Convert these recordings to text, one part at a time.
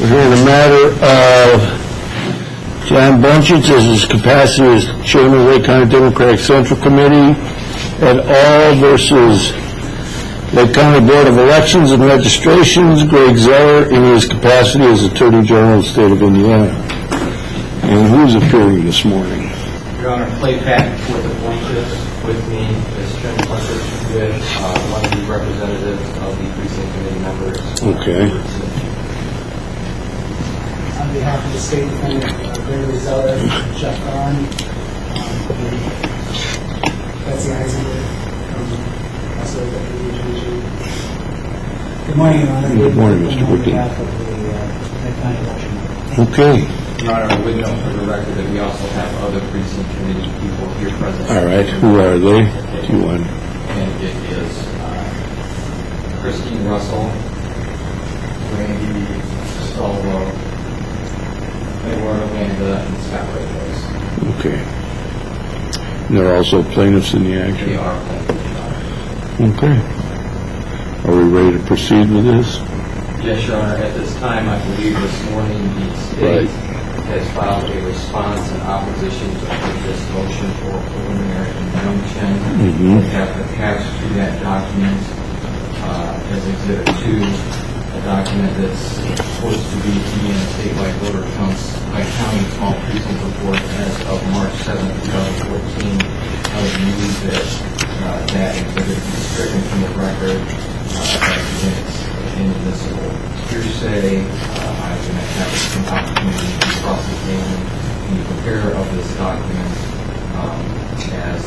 We're here in the matter of John Bunchitz as his capacity as Chairman of Lake County Democratic Central Committee et al. Versus Lake County Board of Elections and Registrations, Greg Zeller in his capacity as Attorney General of the State of Indiana. And who's appearing this morning? Your Honor, Clay Patton with the Bunchitz. With me is Jim Bunchitz with one of the representatives of the precinct committee members. Okay. On behalf of the State Defendant, Greg Zeller, Jeff Vaughn, Betsy Eisenberg, also the ADG. Good morning, Your Honor. Good morning, Mr. Whitney. On behalf of the Lake County Election. Okay. Your Honor, I would note for the record that we also have other precinct committee people here present. All right. Who are they? Do you want? And it is Christine Russell, Randy Stalwell, Eduardo Amanda, and Scott Ramos. Okay. And there are also plaintiffs in the action? They are plaintiffs, Your Honor. Okay. Are we ready to proceed with this? Yes, Your Honor. At this time, I believe this morning the state has filed a response in opposition to this motion for preliminary injunction. We have attached to that document as Exhibit 2, a document that's supposed to be in a statewide voter counts by county small precinct report as of March 7, 2014. I would move that that exhibit be stricken from the record as it's inadmissible. Hearsay, I'm going to have some opportunity to cross-examine the preparer of this document as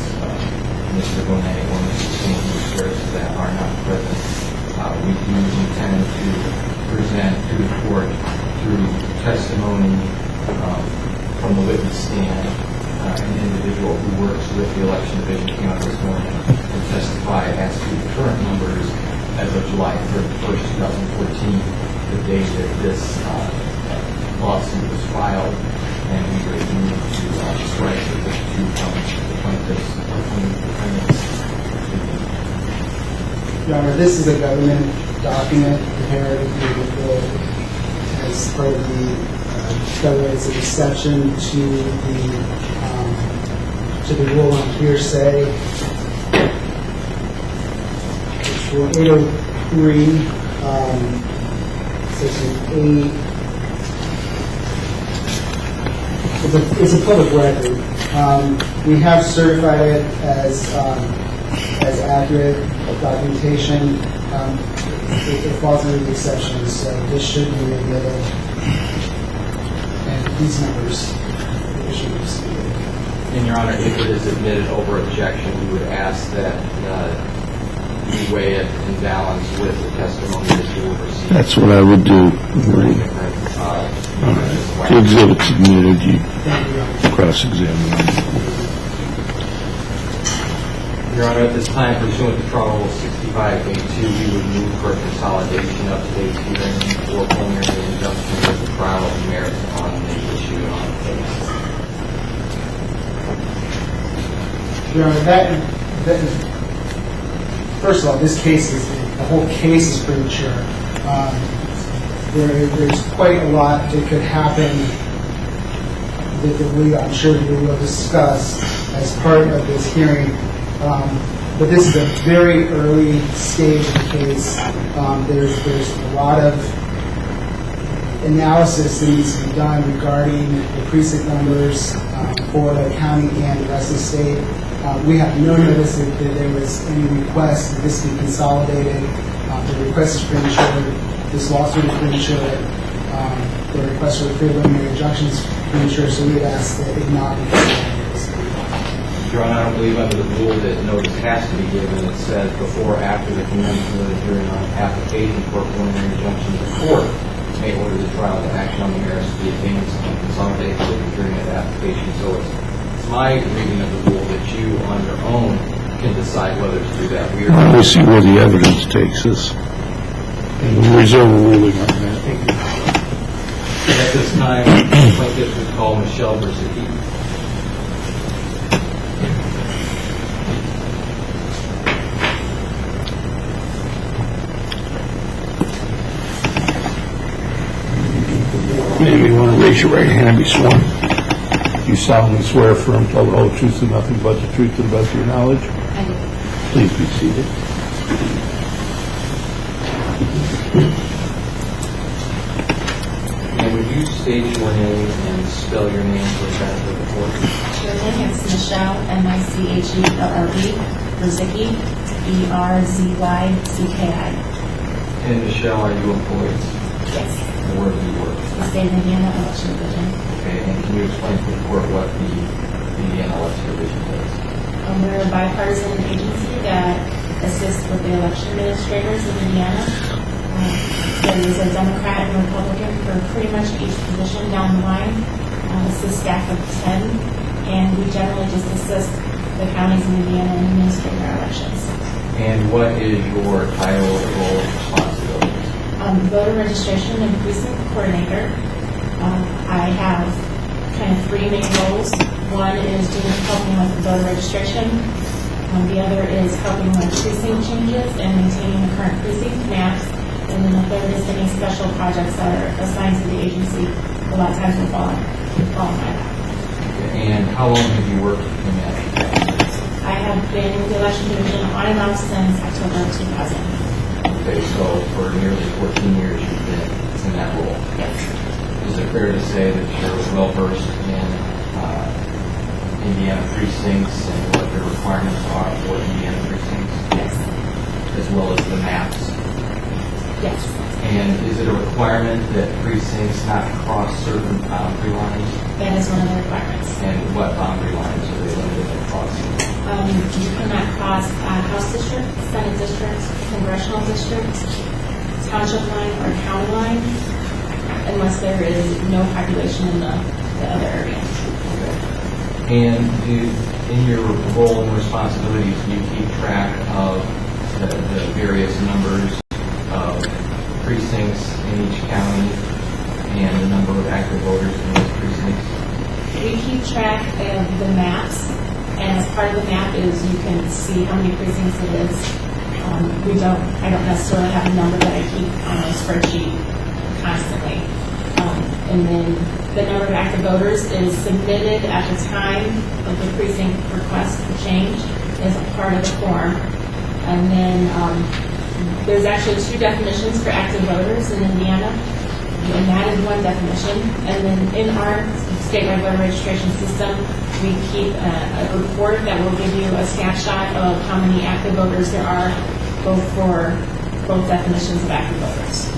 Mr. Bonet or Mr. Sanders that are not present. We do intend to present to the court through testimony from the witness stand an individual who works with the election division came out this morning and testify as to the current numbers as of July 31st, 2014, the day that this lawsuit was filed, and we would move to strike the two plaintiffs. Your Honor, this is a government document prepared as part of the government's exception to the rule on hearsay. For 803, Section 8, it's a public record. We have certified it as accurate documentation. It falls under the exception, so this should be admitted. And these numbers should be submitted. And Your Honor, if it is admitted over objection, we would ask that you weigh it in balance with the testimony that you will receive. That's what I would do. The exhibit's admitted, you cross-examine. Your Honor, at this time, pursuant to Trial Rule 65A2, we would move for consolidation of today's hearing for preliminary injunction with the trial of merit on the issue and on the case. Your Honor, that is, first of all, the whole case is premature. There's quite a lot that could happen that I'm sure we will discuss as part of this hearing. But this is a very early stage of the case. There's a lot of analysis that needs to be done regarding the precinct numbers for the county and the rest of the state. We have no notice that there was any request that this be consolidated. The request is premature. This lawsuit is premature. The request for the preliminary injunction is premature, so we would ask that it not be consolidated. Your Honor, I don't believe under the rule that notice has to be given. It says before or after the commencement of the hearing on application for a preliminary injunction, the court may order the trial to action on the merits to be advanced and consolidated with the hearing of the application. So it's my reading of the rule that you, on your own, can decide whether to do that. We'll see where the evidence takes us. And we'll reserve a ruling on that. At this time, the plaintiff would call Michelle Bersicki. name, you want to raise your right hand and be sworn. You solemnly swear affirm to tell the whole truth and nothing but the truth to the best of your knowledge? I do. Please be seated. And would you state your name and spell your name for the benefit of the court? Sure thing. It's Michelle, M-I-C-H-E-L-L-E, Berzicki, B-R-Z-Y-C-K-I. And Michelle, are you employed? Yes. And where do you work? The State of Indiana Election Division. Okay, and can you explain to the court what the Indiana Election Division does? We're a bipartisan agency that assists with the election administrators of Indiana. There is a Democrat and Republican for pretty much each position down the line. It's a staff of 10, and we generally just assist the counties in Indiana in administering our elections. And what is your title, role, and responsibilities? Voter registration and precinct coordinator. I have kind of three main roles. One is helping with voter registration. The other is helping with precinct changes and maintaining the current precinct maps. And then the third is any special projects that are assigned to the agency. A lot of times will fall on my lap. And how long have you worked in that? I have been with the election division on and off since October of 2000. Okay, so for nearly 14 years you've been in that role. Yes. Is it fair to say that you're well versed in Indiana precincts and what the requirements are for Indiana precincts, Yes. as well as the maps? Yes. And is it a requirement that precincts not cross certain boundary lines? That is one of the requirements. And what boundary lines are they limited to crossing? You cannot cross House District, Senate District, Congressional District, Township line, or county line, unless there is no population in the other area. And in your role and responsibilities, do you keep track of the various numbers of precincts in each county and the number of active voters in those precincts? We keep track of the maps, and as part of the map is you can see how many precincts it is. I don't necessarily have a number that I keep on a spreadsheet constantly. And then the number of active voters is submitted at the time of the precinct request for change as a part of the form. And then there's actually two definitions for active voters in Indiana, and that is one definition. And then in our statewide voter registration system, we keep a report that will give you a snapshot of how many active voters there are, both for both definitions of active voters.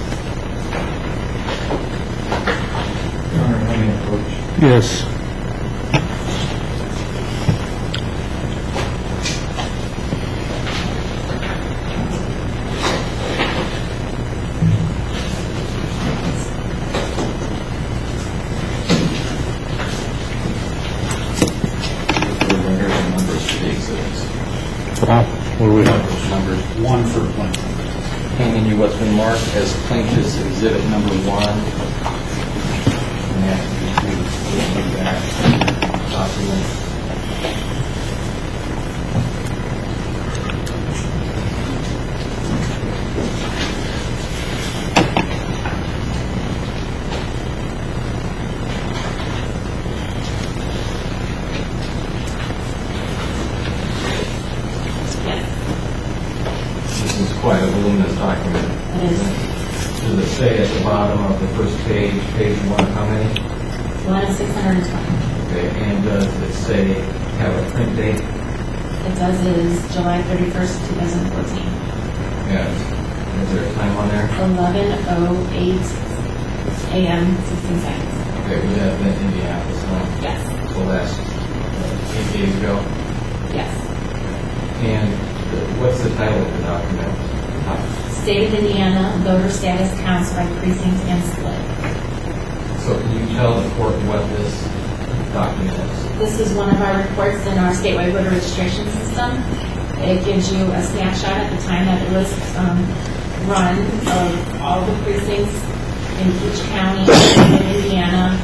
Your Honor, let me approach. Yes. What do we have? Those numbers. One for plaintiff. Handing you what's been marked as plaintiff's exhibit number 1. And ask you to give that document. This is quite a voluminous document. It is Does it say at the bottom of the first page, page 1, how many? 1,620. Okay, and does it say, have a print date? It does is July 31st, 2014. Yes. Is there a time on there? 11:08 a.m. 16 seconds. Okay, we have been in Indianapolis, no? Yes. So that's 8 days ago. Yes. And what's the title of the document? State of Indiana voter status counts by precinct and split. So can you tell the court what this document is? This is one of our reports in our statewide voter registration system. It gives you a snapshot at the time that it was run of all the precincts in each county in Indiana,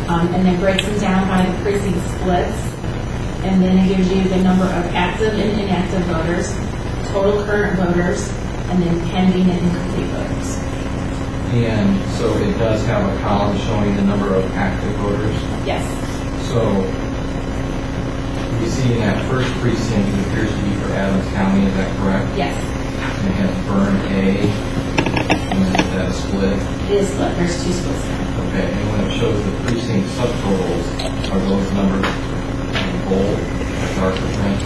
and then breaks them down by the precinct splits. And then it gives you the number of active and inactive voters, total current voters, and then pending and incomplete voters. And so it does have a column showing the number of active voters. Yes, So we see in that first precinct, it appears to be for Adams County, is that correct? yes. And it has burn A, and then is that a split? It is split, there's two splits there. Okay, and when it shows the precinct subtotals, are those numbers in bold or darker print?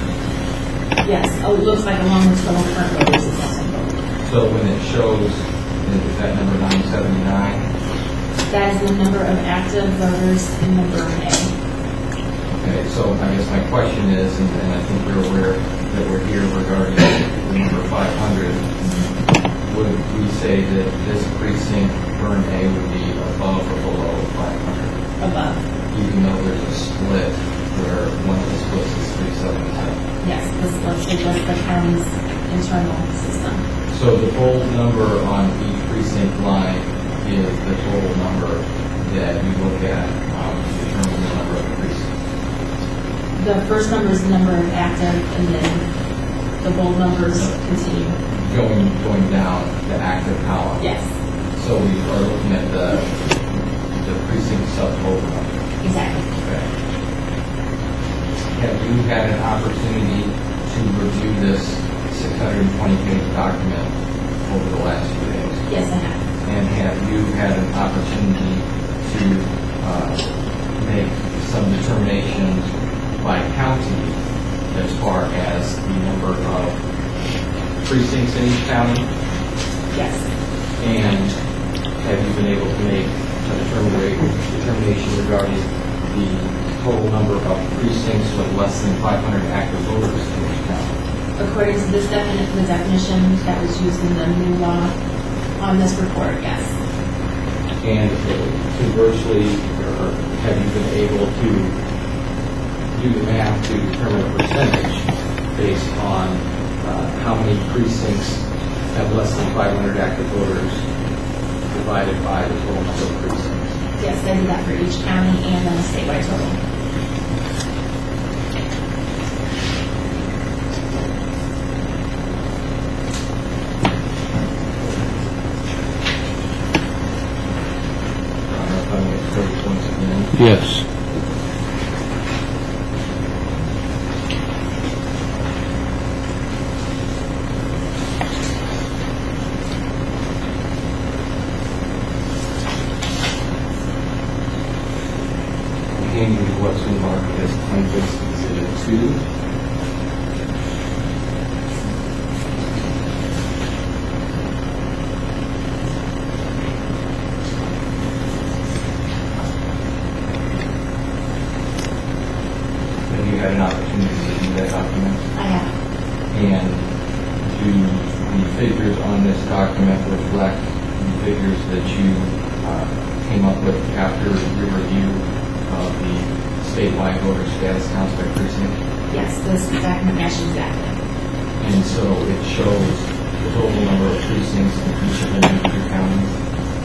Yes, oh, it looks like along with total current voters is also bold. So when it shows, is that number 979? That is the number of active voters in the burn A. Okay, so I guess my question is, and I think we're aware that we're here regarding the number 500, would we say that this precinct, burn A, would be above or below 500? Above. Even though there's a split where one of the splits is 377. Yes, this looks like just the county's internal system. So the bold number on each precinct line is the total number that you look at to determine the number of the precinct. The first number is the number of active, and then the bold numbers continue. Going down the active column. Yes, So we are looking at the precinct subtotal number. exactly. Okay. Have you had an opportunity to review this 620-page document over the last few days? Yes, I have. And have you had an opportunity to make some determinations by county as far as the number of precincts in each county? Yes, And have you been able to make a determination regarding the total number of precincts with less than 500 active voters in each county? according to this the definition that was used in the new law on this report, yes. And conversely, or have you been able to do the math to determine a percentage based on how many precincts have less than 500 active voters divided by the total number of precincts? Yes, I did that for each county and then a statewide total. If I may approach once again. Yes. Beginning with what's been marked as plaintiff's exhibit 2. Have you had an opportunity to review that document? I have. And do the figures on this document reflect the figures that you came up with after your review of the statewide voter status counts by precinct? Yes, this document matches exactly. And so it shows the total number of precincts in each of the major counties?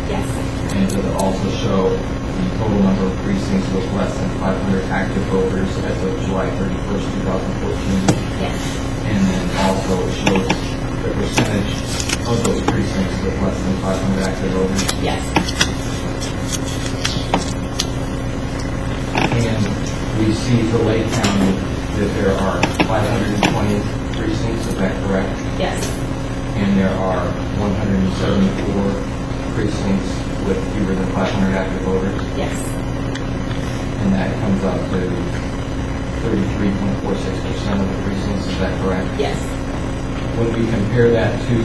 Yes, And does it also show the total number of precincts with less than 500 active voters as of July 31st, 2014? yes, And then also it shows the percentage of those precincts with less than 500 active voters? yes, And we see for Lake County that there are 520 precincts, is that correct? yes, And there are 174 precincts with fewer than 500 active voters? yes, And that comes up to 33.46% of the precincts, is that correct? yes, When we compare that to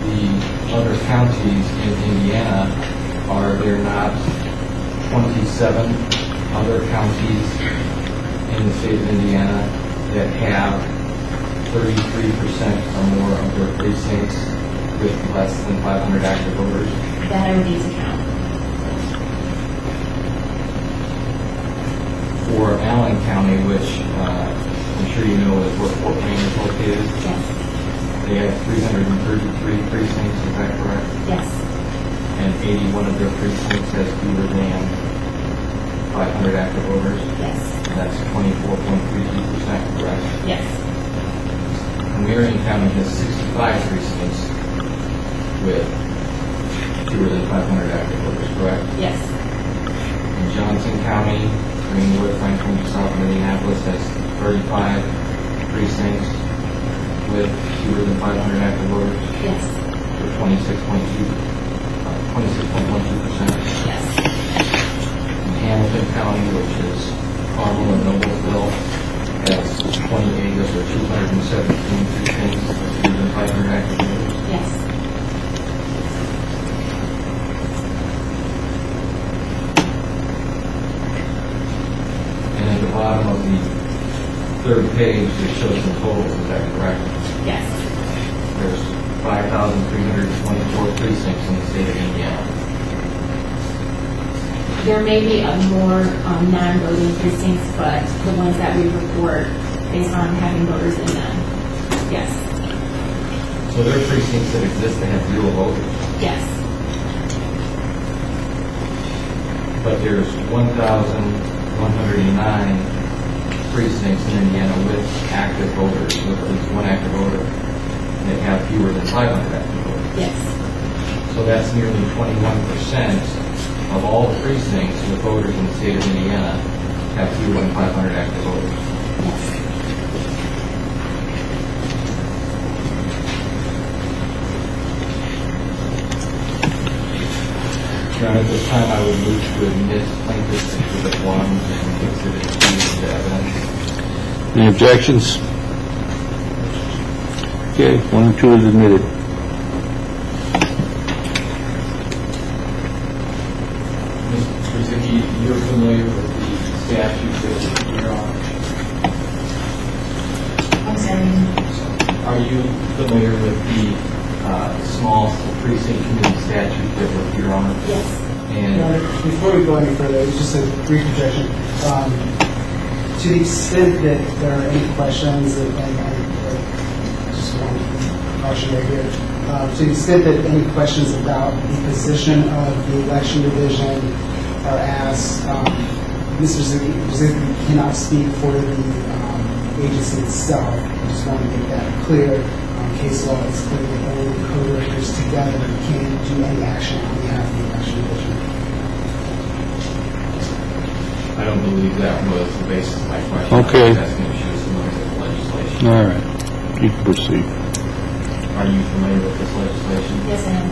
the other counties in Indiana, are there not 27 other counties in the state of Indiana that have 33% or more of their precincts with less than 500 active voters? that I would need to count. For Allen County, which I'm sure you know is where Fort Wayne is located, Yes, they have 333 precincts, is that correct? yes, And 81 of their precincts has fewer than 500 active voters? yes, And that's 24.32%, correct? yes, And Marion County has 65 precincts with fewer than 500 active voters, correct? Yes. In Johnson County, Greenwood, Franklin, south of Minneapolis has 35 precincts with fewer than 500 active voters, Yes. for 26.12%. Yes. In Hamilton County, which is Carmel and Noblesville, has 28 of the 217 precincts with fewer than 500 active voters. Yes. And at the bottom of the third page, it shows the totals, is that correct? Yes. There's 5,324 precincts in the state of Indiana. There may be a more non-voting precincts, but the ones that we report based on having voters in them. Yes. So there are precincts that exist that have 0 voters, Yes. but there's 1,109 precincts in Indiana with active voters, with at least one active voter, that have fewer than 500 active voters. Yes. So that's nearly 21% of all the precincts with voters in the state of Indiana have fewer than 500 active voters. Yes. Your Honor, at this time, I would move to admit plaintiff's exhibit 1 and exhibit 2 into evidence. Any objections? Okay, 1 and 2 is admitted. Mr. Zicki, you're familiar with the statute that you're on? I'm sorry. Are you familiar with the small precinct committee statute that you're on? Yes. And Before we go any further, it's just a brief objection. To the extent that there are any questions, and I just want to caution right here, to the extent that any questions about the position of the election division are asked, Mr. Zicki cannot speak for the agency itself. I just want to make that clear. Case law is clear that only the co-directors together can do any action on behalf of the election division. I don't believe that was the basis of my question. Okay. I was asking if she was familiar with the legislation. All right, you can proceed. Are you familiar with this legislation? Yes, I am.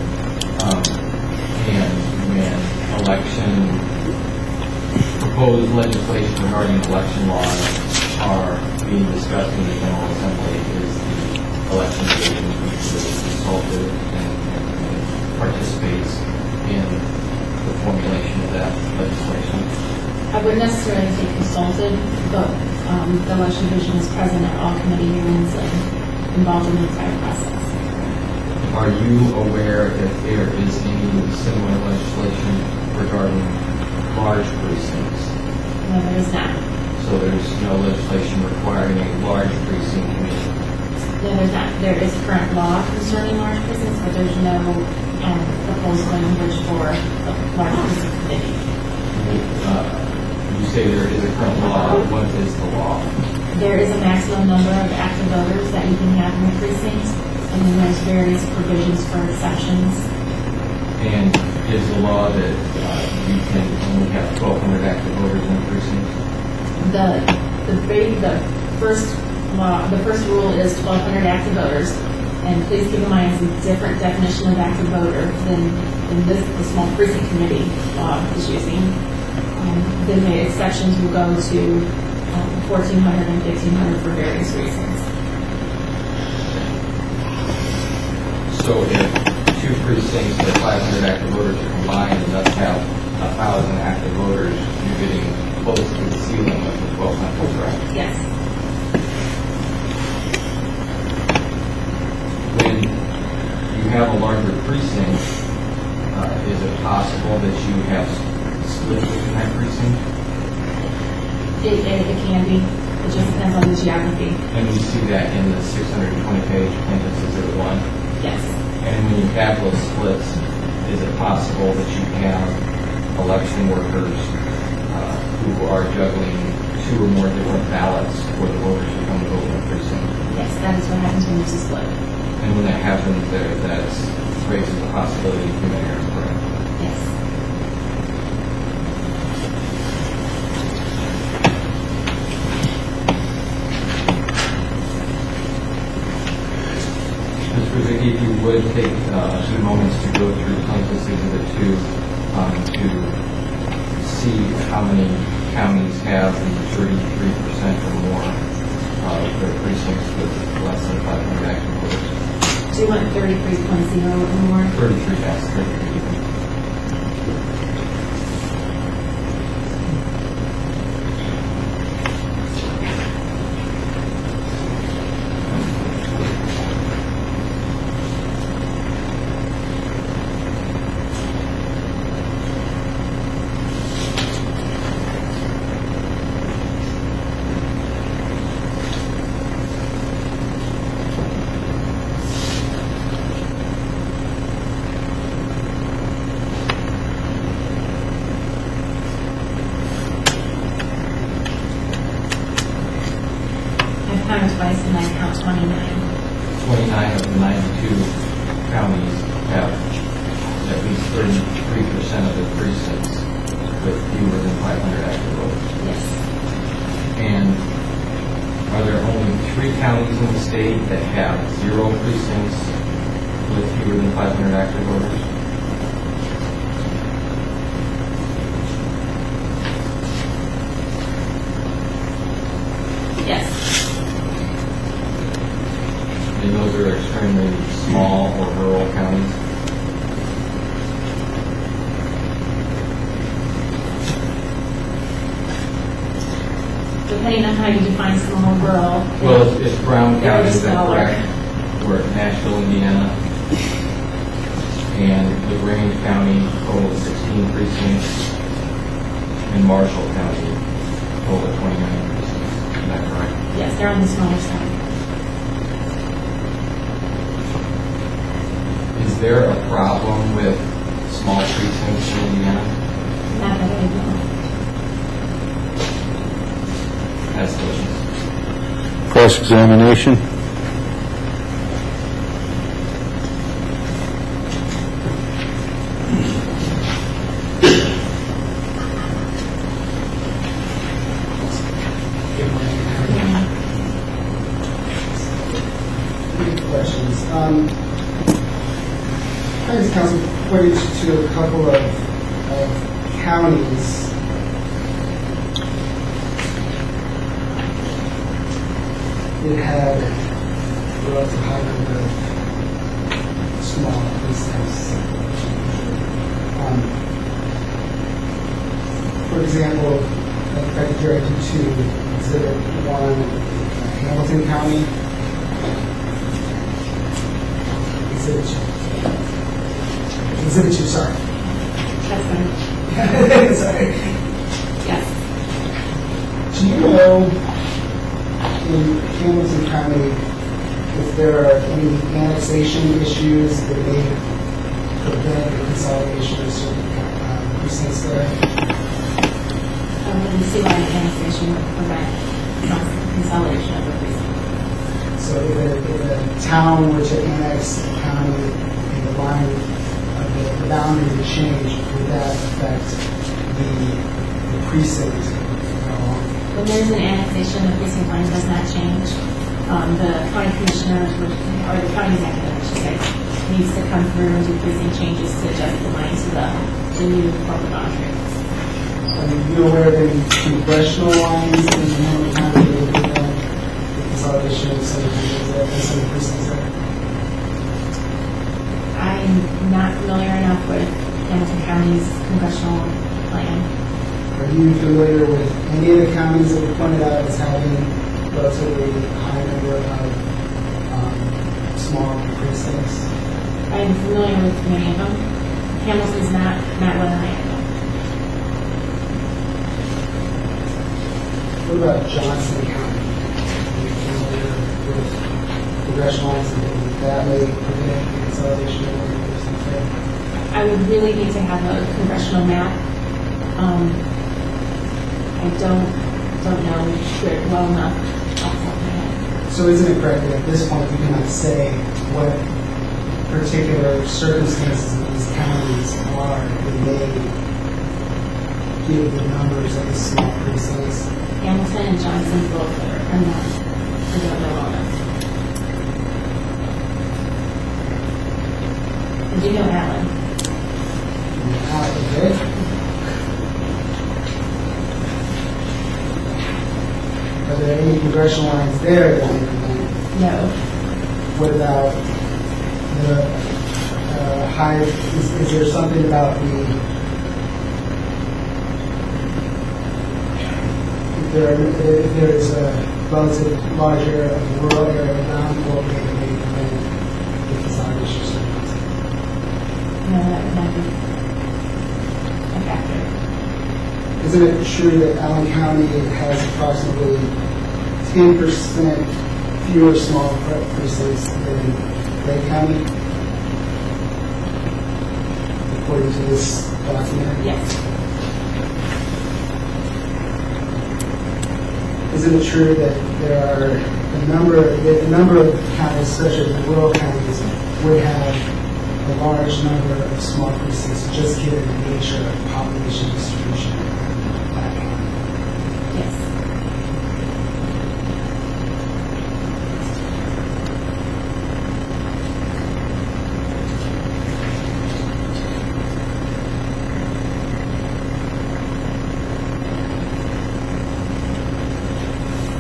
And when proposed legislation regarding election laws are being discussed in the General Assembly, is the election division consulted and participates in the formulation of that legislation? I wouldn't necessarily say consulted, but the election division is present at all committee hearings and involved in the entire process. Are you aware if there is any similar legislation regarding large precincts? No, there is not. So there's no legislation requiring a large precinct committee? No, there's not. There is current law concerning large precincts, but there's no proposed language for a large precinct committee. You say there is a current law. What is the law? There is a maximum number of active voters that you can have in a precinct, and then there's various provisions for exceptions. And is the law that you can only have 1,200 active voters in a precinct? The first rule is 1,200 active voters, and please keep in mind it's a different definition of active voter than the small precinct committee law is using. Then the exceptions will go to 1,400 and 1,500 for various reasons. So if two precincts with 500 active voters are combined and thus have 1,000 active voters, you're getting close to the ceiling of the 1,200, correct? Yes. When you have a larger precinct, is it possible that you have splits within that precinct? It can be. It just depends on the geography. And we see that in the 620-page plaintiff's exhibit 1. Yes. And when you have those splits, is it possible that you have election workers who are juggling 2 or more different ballots for the voters who come to vote in the precinct? Yes, that is what happens when there's a split. And when that happens, that raises the possibility of human error, correct? to see how many counties have the 33% or more of their precincts with less than 500 active voters. Do you want 33.0 or more? 33, yes, 33. I've counted twice and I count 29. 29 of the 92 counties have at least 33% of their precincts with fewer than 500 active voters. Yes. And are there only 3 counties in the state that have 0 precincts with fewer than 500 active voters? Yes. And those are extremely small or rural counties. Depending on how you define small or rural. Well, it's Brown They're County, is that smaller. correct? We're at Nashville, Indiana. And LaGrange County total 16 precincts. And Marshall County total 29 precincts. Is that correct? Yes, they're on the smaller side. Is there a problem with small precincts in Indiana? Not that I know. As those? Cross-examination? Questions. Finance Council pointed to a couple of counties that had a relative high number of small precincts. For example, if I could direct you to Exhibit 1, Hamilton County. Exhibit 2, sorry. That's fine. Sorry. Yes. Do you know in Hamilton County if there are any annexation issues that may prevent the consolidation of certain precincts there? Let me see why the annexation would prevent consolidation of the precinct. So if a town were to annex a county and the line of the boundary would change, would that affect the precinct at all? When there's an annexation, the precinct line does not change. The county commissioners, or the county executive, I should say, needs to come through and do precinct changes to adjust the line to the new corporate boundary. Are you aware of any congressional lines in Hamilton County that would prevent the consolidation of some precincts there? I'm not familiar enough with Hamilton County's congressional plan. Are you familiar with any of the counties that were pointed out as having relatively high number of small precincts? I'm familiar with many of them. Hamilton's not one I know. What about Johnson County? Are you familiar with congressional lines and that may prevent the consolidation of the precincts there? I would really need to have a congressional map. I don't know it well enough off the top of my head. So isn't it correct that at this point we cannot say what particular circumstances of these counties are that may give the numbers of the small precincts? Hamilton and Johnson both are not. I don't know all that. I do know Allen. congressional lines there that may prevent? No. What about the high, is there something about if there is a relative large area of rural area around Fort Wayne that may prevent the consolidation of services? No, that would not be a factor. Isn't it true that Allen County has approximately 10% fewer small precincts than Lake County, according to this document? Yes. Isn't it true that there are a number of counties, such as the rural counties, would have a large number of small precincts, just given the nature of population distribution? Yes.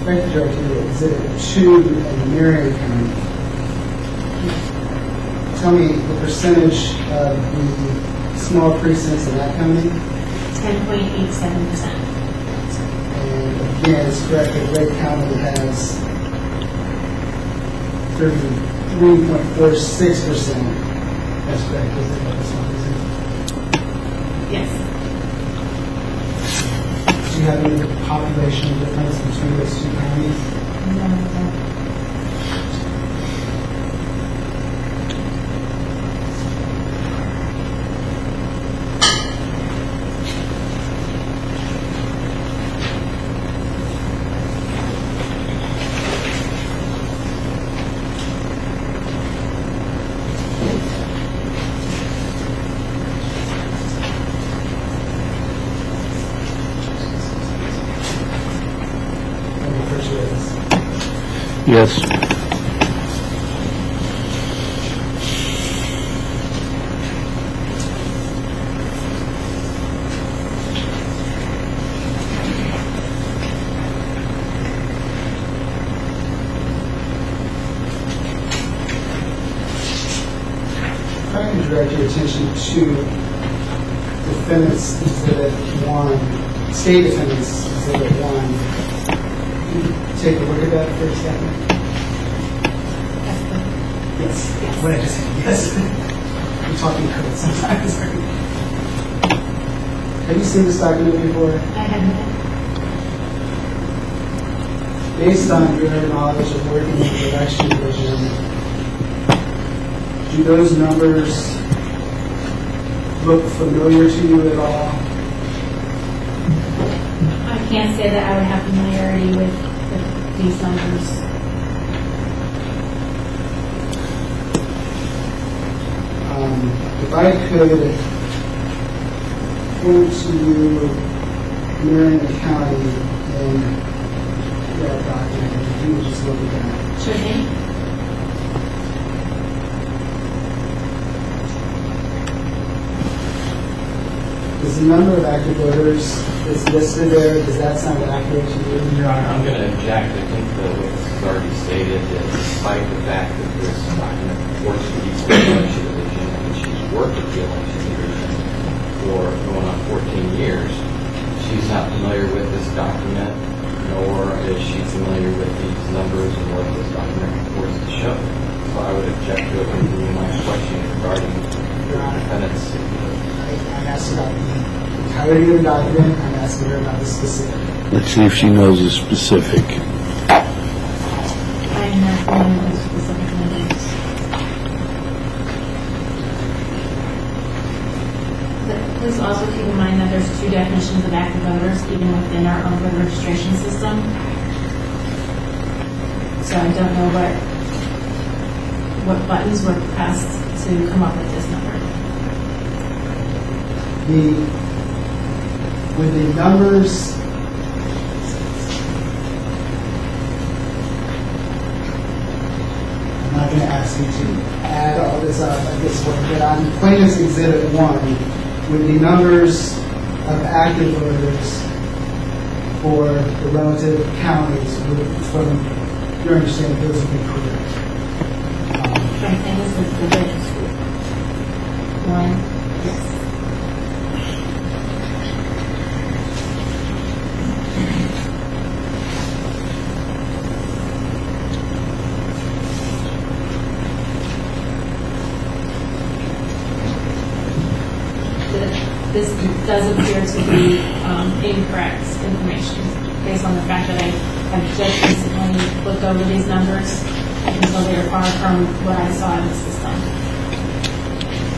Thank you, Director. Exhibit 2 in Marion County. Tell me the percentage of the small precincts in that county. 10.87%. And again, it's correct that Lake County has 33.46%. That's correct, isn't it? Yes. Do you have any population difference between those two counties? No. Yes. Trying to direct your attention to Defendants Exhibit 1, State Defendants Exhibit 1. Take a look at that for a second. Yes. What did I just say? Yes. I'm talking code sometimes. Have you seen this document before? I haven't. Based on your knowledge of working with the election division, do those numbers look familiar to you at all? I can't say that I would have familiarity with these numbers. If I could point to Marion County and that document, if you would just look at that. Sure thing. Is the number of active voters that's listed there, does that sound accurate to you? Your Honor, I'm going to object. I think that what's already stated that despite the fact that this document works with the election division and she's worked with the election division for going on 14 years, she's not familiar with this document, nor is she familiar with these numbers and what this document purports to show. So I would object to it and my question regarding defendants. I'm asking about the entirety of the document. I'm asking her about the specific. Let's see if she knows the specific. I am not familiar with specific numbers. But please also keep in mind that there's two definitions of active voters even within our own voter registration system. So I don't know what buttons were pressed to come up with this number. With the numbers, I'm not going to ask you to add all this up at this point, but on Plaintiff's Exhibit 1, with the numbers of active voters for the relative counties, from your understanding, those would be correct. Right, and this is the registry. One, yes. This does appear to be incorrect information based on the fact that I have just recently looked over these numbers, and so they are far from what I saw in the system.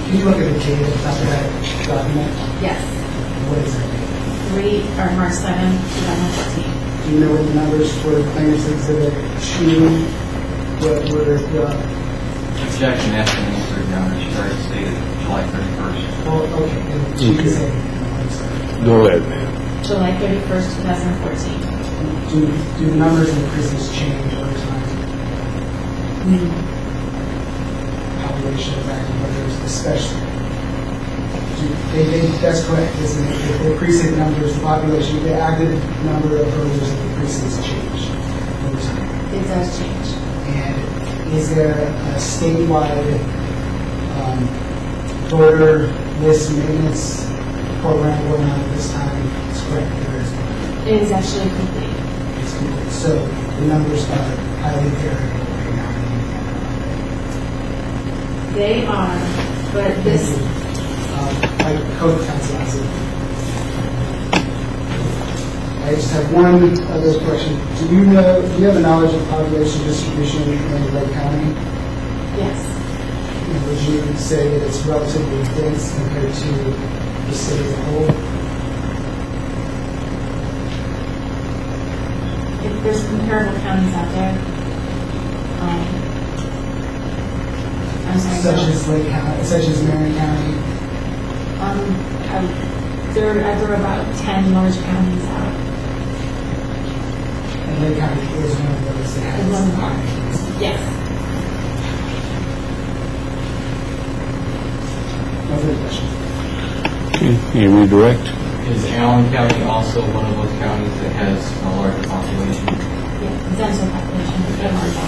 Can you look at the date at the top of that document? Yes. What is that date? March 7, 2014. Do you know what the numbers for plaintiff's exhibit 2 were? Objection has been answered, Your Honor. She's already stated July 31st. Oh, okay. And she can say, I'm sorry. Go ahead. July 31st, 2014. Do the numbers in the precincts change over time? Population of active voters, especially. That's correct, isn't it? If the precinct numbers, the population, the active number of voters in the precincts change over time. It does change. And is there a statewide voter list maintenance program going on at this time? It's correct, there is one. It is actually complete. It's complete. So the numbers are highly variable right now in Indiana. They are, but this, My co-counsel has it. I just have one other question. Do you have a knowledge of population distribution in Lake County? yes. And would you say that it's relatively dense compared to the city as a whole? If there's comparable counties out there, I'm sorry. Such no. as Lake County, such as Marion County? There are about 10 large counties out. And Lake County is one of those that Is one of has them. populations. Yes. No further questions. You redirect? Is Allen County also one of those counties that has a larger population? Yeah, denser population, but large.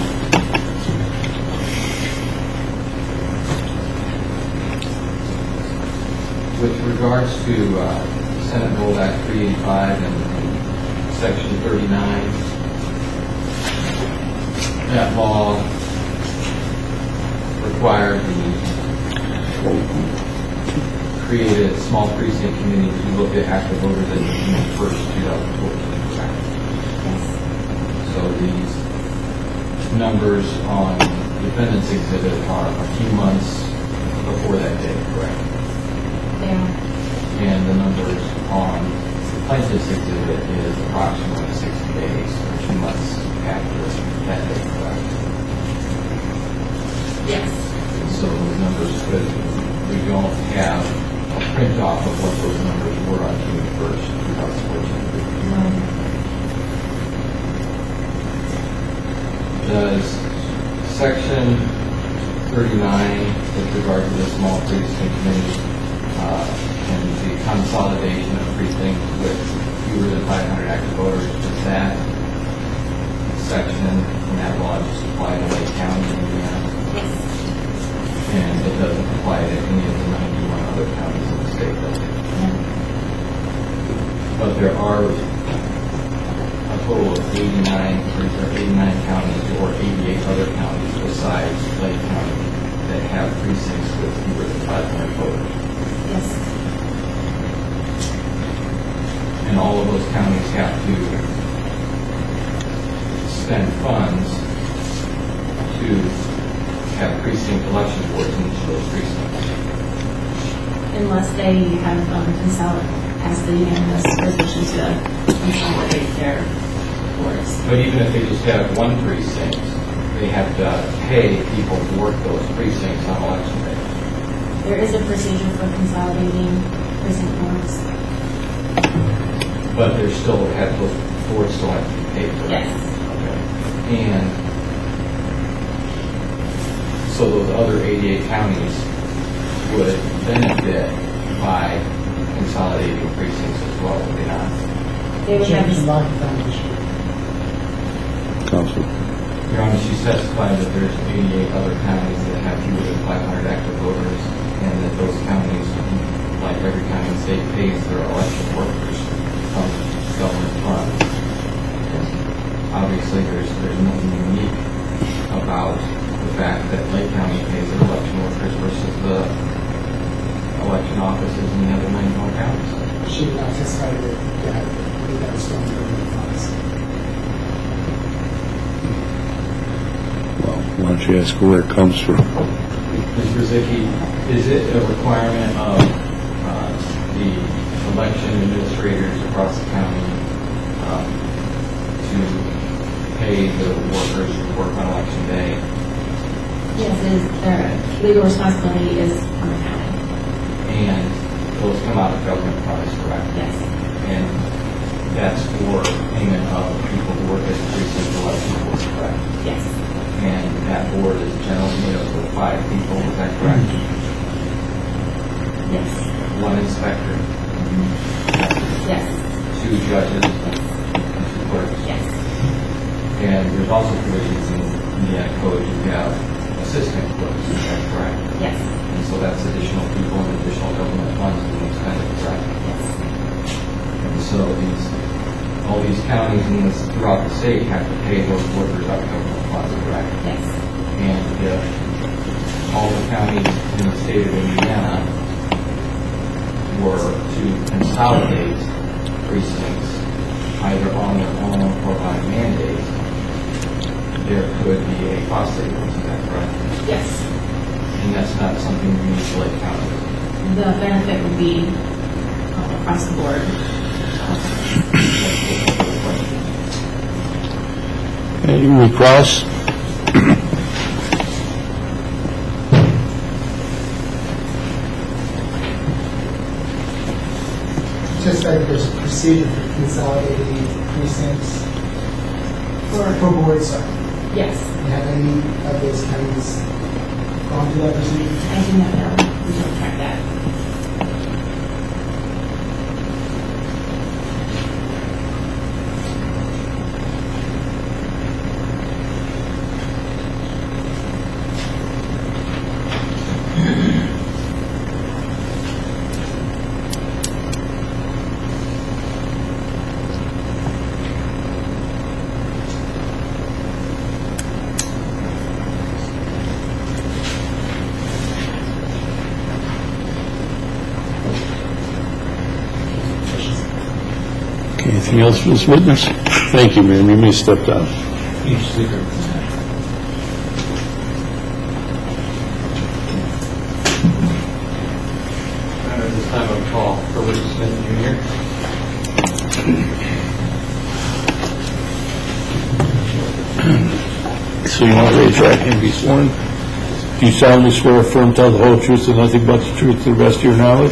With regards to Senate Bill Act 385 and Section 39, that law required the created small precinct committee to look at active voters as of June 1st, 2014. Correct? Yes. So these numbers on defendant's exhibit are a few months before that date, correct? They are. And the numbers on plaintiff's exhibit is approximately 60 days or 2 months after that date, correct? Yes. And so those numbers could, we don't have a print off of what those numbers were on June 1st, 2014. Does Section 39 with regard to the small precinct committee and the consolidation of precincts with fewer than 500 active voters, does that section in that law just apply to Lake County, Indiana? Yes. And it doesn't apply to any of the 91 other counties in the state, does it? No. But there are a total of 89 counties or 88 other counties besides Lake County that have precincts with fewer than 500 voters. Yes. And all of those counties have to spend funds to have precinct election boards in each of those precincts. Unless they have passed the unanimous resolution to consolidate their boards. But even if they just have one precinct, they have to pay people to work those precincts on election day. There is a procedure for consolidating precinct boards. But they're still those boards still have to be paid for. Yes. Okay. And so those other 88 counties would benefit by consolidating precincts as well, would they not? They would have, James Lock Foundation. Council. Your Honor, she testified that there's 88 other counties that have fewer than 500 active voters, and that those counties, like every county in the state, pays their election workers from government funds. Obviously, there's nothing unique about the fact that Lake County pays their election workers versus the election offices in the other 91 counties. She did not testify that was from government funds. Well, why don't you ask where it comes from? Ms. Brzezicki, is it a requirement of the election administrators across the county to pay the workers who work on election day? yes, their legal responsibility is on the county. And those come out of government funds, correct? Yes, And that's for payment of people who work as precinct election board, correct? yes, And that board is generally made up of 5 people, is that correct? yes, 1 inspector, yes, 2 judges, and 2 clerks. yes, And there's also provisions in the code, you have assistant clerks, is that correct? yes, And so that's additional people and additional government funds and those kinds of correct? yes, And so all these counties throughout the state have to pay those workers out of government funds, correct? yes, And if all the counties in the state of Indiana were to consolidate precincts, either on their own or by mandate, there could be a cost savings, is that correct? yes. And that's not something unique to Lake County. The benefit would be across the board. Any requests? Just like there's a procedure for consolidating precincts for boards, sorry. Yes, Have any of those counties gone through that procedure? I do not know. We don't track that. Anything else for this witness? Thank you, ma'am. You may step down. At this time, I'll call for William Smith Jr. So you want to raise your right hand and be sworn? Do you solemnly swear or affirm to tell the whole truth and nothing but the truth to the best of your knowledge?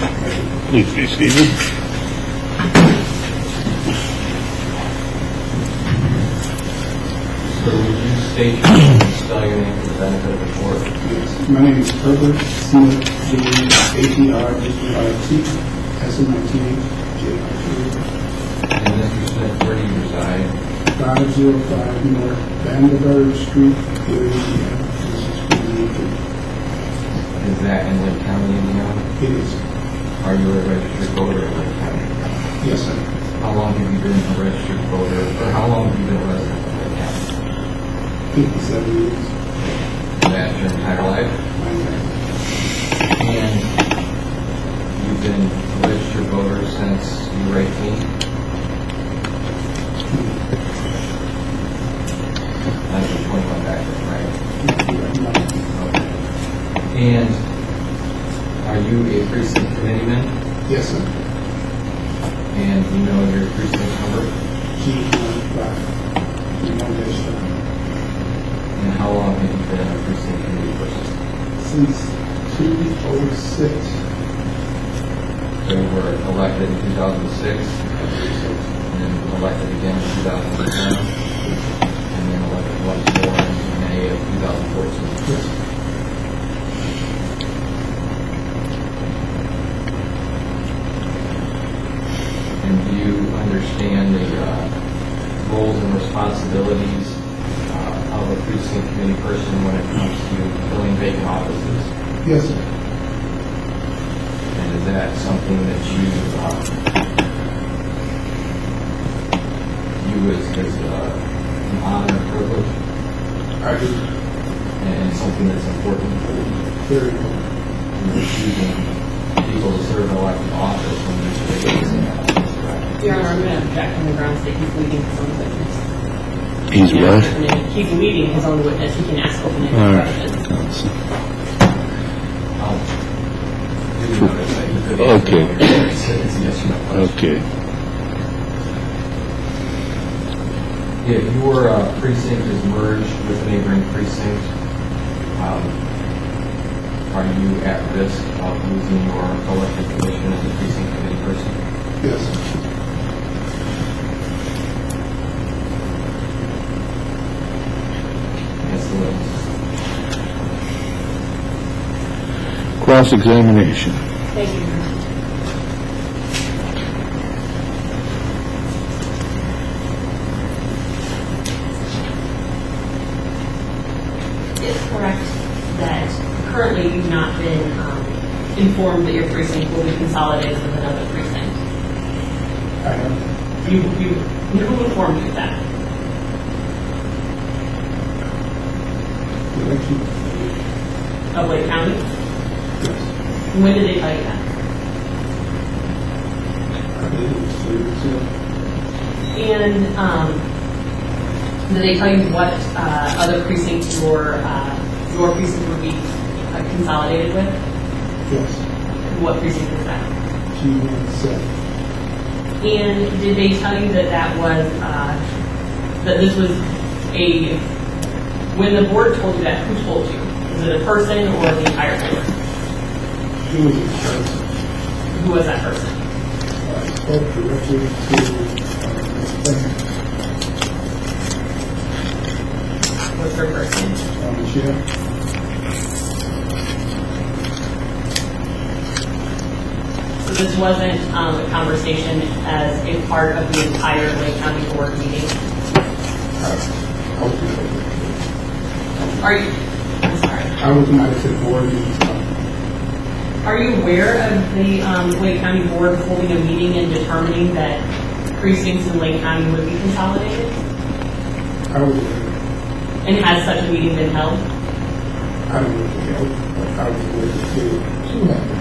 Please be seated. So would you state your name and spell your name for the benefit of the board? My name is Herbert Smith, Jr., A-T-R-H-E-R-T, S-M-I-T-H-J-I-T, And Mr. Smith, where do you reside? 505 North Vandenberg Street, Gary, Indiana. This is Virginia. Is that in Lake County, Indiana? It is. Are you a registered voter in Lake County? Yes, sir. How long have you been a registered voter, or how long have you been a resident of Lake County? 57 years. That's your entire life? And you've been a registered voter since you were 18? That's your 21 background, right? Okay. And are you a precinct committeeman? Yes, sir. And you know your precinct number? G15. And how long have you been a precinct committee person? Since 2006. So you were elected in 2006, and then elected again in 2010, and then elected once more in May of 2014. Yes. And do you understand understand the roles and responsibilities of a precinct committee person when it comes to filling vacant offices? Yes, sir. And is that something that you as an honor and privilege? I do. And something that's important for you? Very important. You're choosing people to serve an elected office when there's vacancy. Your Honor, I'm going to object on the grounds that he's leading his own witness. He's what? He's leading his own witness. He can ask open-ended All right. questions. Okay. Okay. If your precinct is merged with a neighboring precinct, are you at risk of losing your elected position as a precinct committee person? Yes, sir. Yes, the witness. Cross-examination. Thank you, Your Honor. It's correct that currently you've not been informed that your precinct will be consolidated with another precinct. I have. Who informed you of that? Election. Of Lake County? Yes. When did they tell you that? I believe it was 3 weeks ago. And did they tell you what other precinct your precinct would be consolidated with? Yes. What precinct is that? G17. And did they tell you that that was that this was when the board told you that? Who told you? Was it a person or the entire board? He was a person. Who was that person? I spoke directly to What's her first name? the chair. So this wasn't a conversation as a part of the entire Lake County Board meeting? I was not Are you, I'm sorry, I was not at the board meeting. are you aware of the Lake County Board holding a meeting and determining that precincts in Lake County would be consolidated? I was aware. And has such a meeting been held? I don't know if it helped, but I was aware that they were too happy.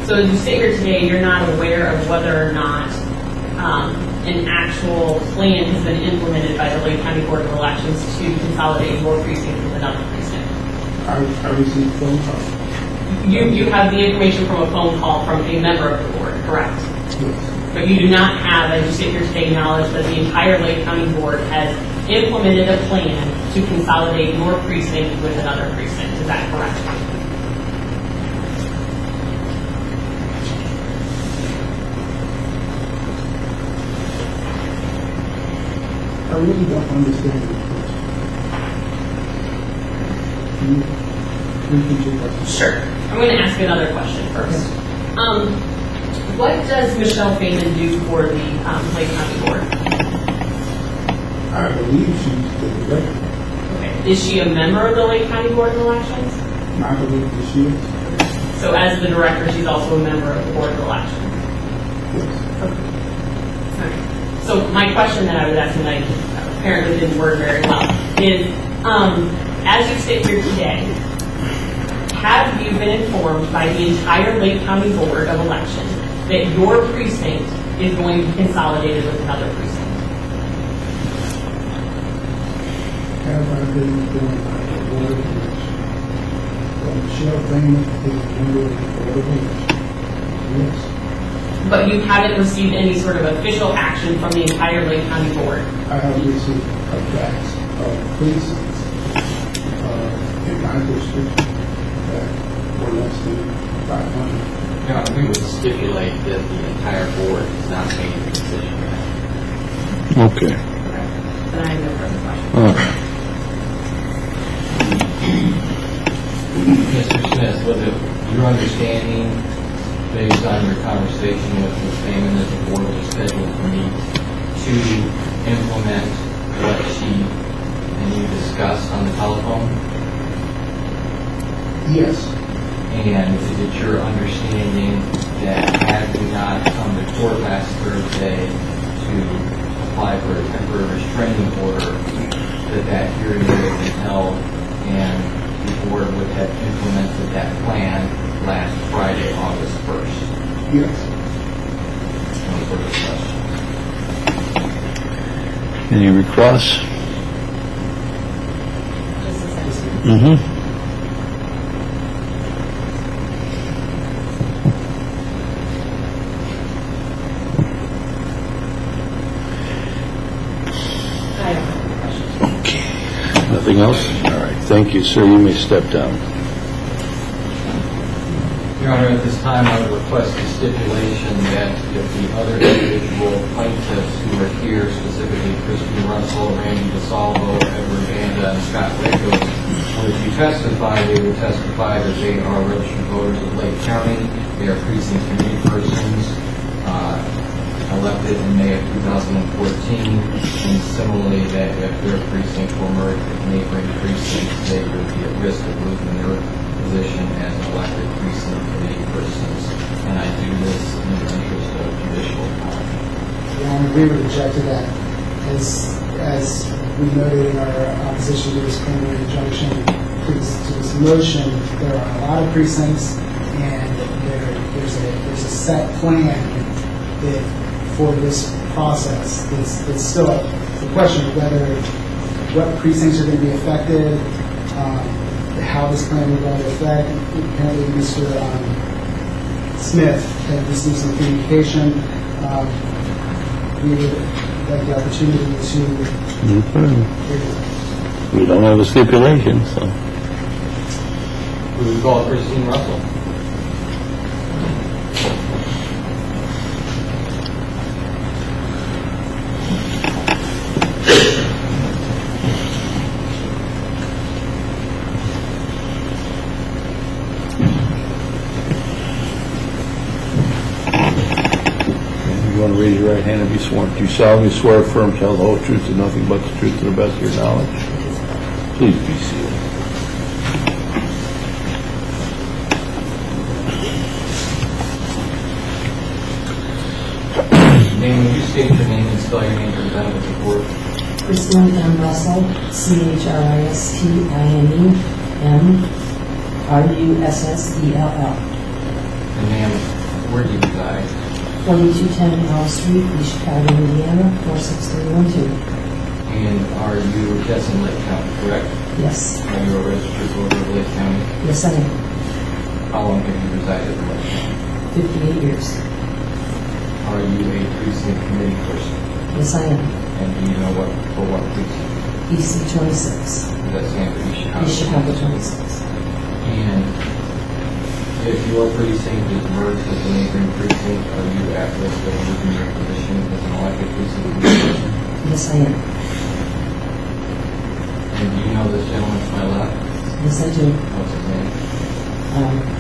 So as you sit here today, you're not aware of whether or not an actual plan has been implemented by the Lake County Board of Elections to consolidate your precinct with another precinct? I received phone calls. You have the information from a phone call from a member of the board, correct? Yes. But you do not have, as you sit here today, knowledge that the entire Lake County Board has implemented a plan to consolidate your precinct with another precinct. Is that correct? I really don't understand your question. Can you repeat your question? Sure. I'm going to ask you another question first. What does Michelle Feynman do for the Lake County Board? I believe she's the director. Okay. Is she a member of the Lake County Board of Elections? I believe that she is. So as the director, she's also a member of the Board of Elections. Yes. Okay. So my question that I was asking, that I apparently didn't word very well, is as you sit here today, have you been informed by the entire Lake County Board of Elections that your precinct is going to be consolidated with another precinct? Have I been informed by the board of elections? Well, Michelle Feynman is a member of the board of elections. Yes. But you haven't received any sort of official action from the entire Lake County Board? I have received facts of precincts in my district that were less than 500. Yeah, we would stipulate that the entire board is not making a decision yet. Okay. Then I have no further questions. All right. Smith, was it your understanding, based on your conversation with Ms. Damon, that the board was scheduled to meet to implement what she and you discussed on the telephone? Yes. And is it your understanding that had we not come to court last Thursday to apply for a temporary restraining order, that hearing would have been held and the board would have implemented that plan last Friday, August 1st? Yes. No further questions. Any requests? Just a second. Mm-hmm. I don't have any questions. Okay. Nothing else? All right. Thank you, sir. You may step down. Your Honor, at this time, I would request a stipulation that if the other individual plaintiffs who are here, specifically Christine Russell, Randy DeSalvo, Edward Vanda, and Scott LakeCo, would you testify, they would testify that they are registered voters of Lake County, they are precinct committee persons, elected in May of 2014, and similarly that if their precinct were merged with neighboring precincts, they would be at risk of losing their position as elected precinct committee persons. And I do this in the interest of judicial economy. Your Honor, we would object to that. As we noted in our opposition to this preliminary injunction, to this motion, there are a lot of precincts, and there's a set plan that for this process. It's still the question of what precincts are going to be affected, how this plan will go into effect. Apparently, Mr. Smith had received some communication. We would like the opportunity to We don't have a stipulation, so. We would call Christine Russell. You want to raise your right hand and be sworn? Do you solemnly swear affirm to tell the whole truth and nothing but the truth to the best of your knowledge? Please be seated. Name, will you state your name and spell your name for the benefit of the board? Christine M. Russell, CHRISTINEMRUSSELL, And ma'am, where do you reside? 4210 L Street, East Chicago, Indiana, 46312. And are you, that's in Lake County, correct? Yes, Are you a registered voter of Lake County? yes, I am. How long have you resided in Lake County? 58 years. Are you a precinct committee person? Yes, I am. And do you know for what precinct? EC 26, Does that stand for East Chicago? East Chicago 26. And if your precinct is merged with the neighboring precinct, are you at risk of losing your position as an elected precinct committee person? Yes, I am. And do you know this gentleman to my left? Yes, I do. What's his name?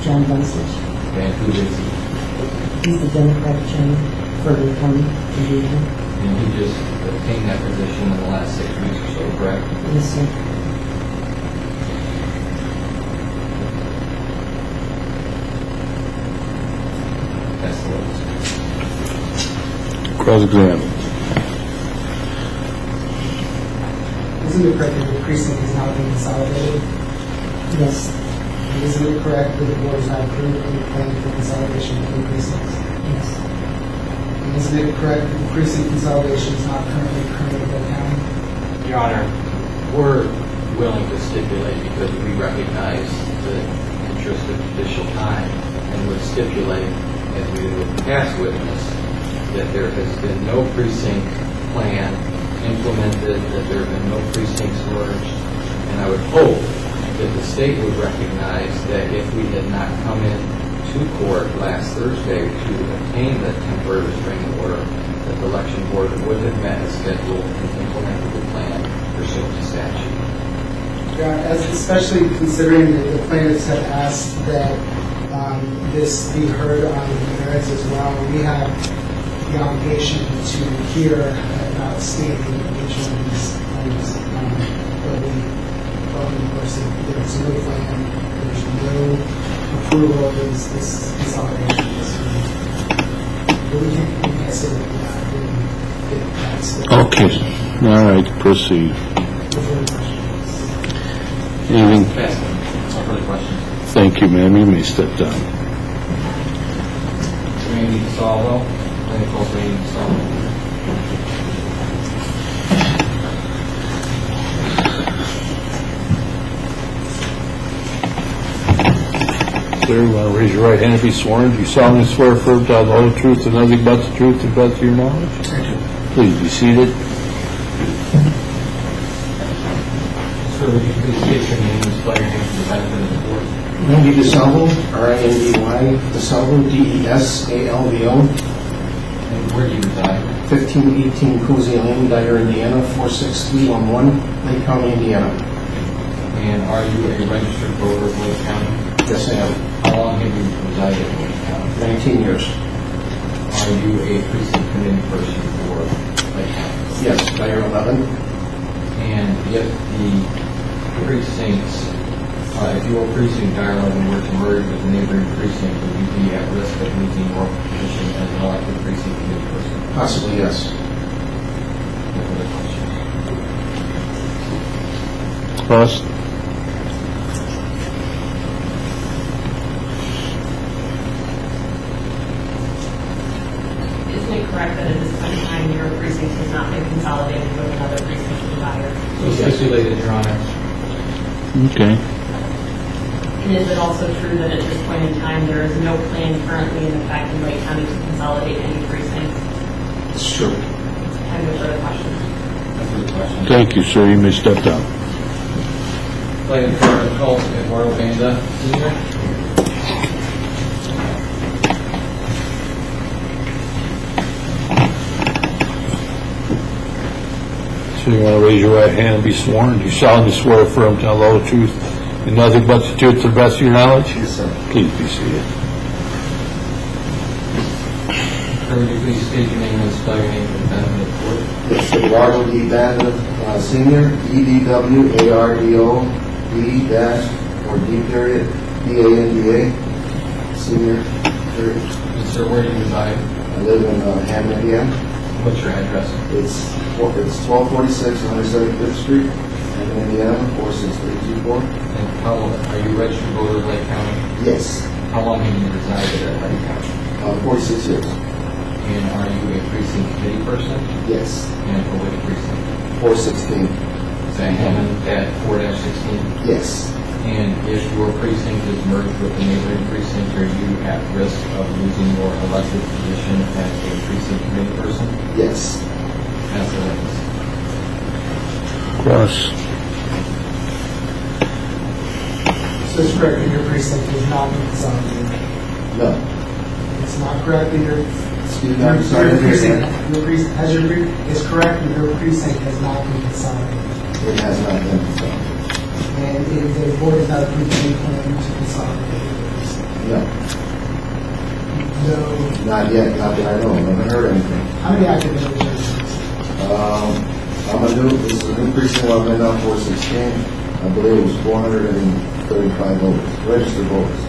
John Bunstich. And who is he? He's the Democratic chairman for the county, Indiana. And he just obtained that position in the last 6 weeks or so, correct? Yes, sir. That's the list. Cross-examine. Isn't it correct that the precinct is now being consolidated? Yes, And isn't it correct that the board has not approved any plan for consolidation between precincts? yes, And isn't it correct that the precinct consolidation is not currently occurring in Lake County? Your Honor, we're willing to stipulate because we recognize the interest of judicial time and would stipulate, as we did with the past witness, that there has been no precinct plan implemented, that there have been no precincts merged, and I would hope that the state would recognize that if we had not come in to court last Thursday to obtain the temporary restraining order, that the election board would have met a schedule and implemented the plan pursuant to statute. Especially considering that the plaintiffs have asked that this be heard on the merits as well, we have the obligation to hear about stating each of these claims. But of course, there's no plan, there's no approval of this consolidation. But we can't say that Okay, all right, proceed. Anything? No further questions. Thank you, ma'am. You may step down. Randy DeSalvo, Randy DeSalvo. Sir, you want to raise your right hand and be sworn? Do you solemnly swear affirm to tell the whole truth and nothing but the truth to the best of your knowledge? Please be seated. Sir, would you please state your name and spell your name for the benefit of the board? Randy DeSalvo, R-I-N-D-Y, DeSalvo, D-E-S-A-L-V-O, And where do you reside? 1518 Cozy Lane, Dyer, Indiana, 46311, Lake County, Indiana. And are you a registered voter of Lake County? Yes, I am. How long have you resided in Lake County? 19 years. Are you a precinct committee person for Lake County? Yes, Dyer 11. And if the precincts, if your precinct dialogue were to merge with the neighboring precinct, would you be at risk of losing your position as an elected precinct committee person? Possibly, yes. No further questions. Cross. Isn't it correct that at this point in time, your precinct has not been consolidated with another precinct in Dyer? So stipulated, Your Honor. Okay. And is it also true that at this point in time, there is no plan currently in effect in Lake County to consolidate any precincts? It's true. Kind of further questions. No further questions. Thank you, sir. You may step down. Plaintiff for Colt, Eduardo Banda, Sr. So you want to raise your right hand and be sworn? Do you solemnly swear affirm to tell the whole truth and nothing but the truth to the best of your knowledge? Yes, sir. Please be seated. Sir, would you please state your name and spell your name for the benefit of the court? Yes, Eduardo D. Banda, Senior, E-D-W-A-R-D-O, D- or D period, B-A-N-D-A, Senior, period. And sir, where do you reside? I live in Hammond, Indiana. What's your address? It's 1246 175th Street, Hammond, Indiana, 46324. And how, are you a registered voter of Lake County? Yes, How long have you resided at Lake County? 46 years. And are you a precinct committee person? Yes, And for which precinct? 416. Is that Hammond at 4-16? Yes, And if your precinct is merged with the neighboring precinct, are you at risk of losing your elected position as a precinct committee person? yes, As a witness. Cross. So it's correct that your precinct is not been consolidated. no. It's not correct that your Excuse me, I'm sorry to hear that. it's correct that your precinct has not been consolidated. It has not been so. And the board has not approved any plan to consolidate your precinct. No, No, not yet, not that I know, I haven't heard anything. how many active members are in This is a new precinct, I've been on 416. I believe it was 435 voters, registered voters.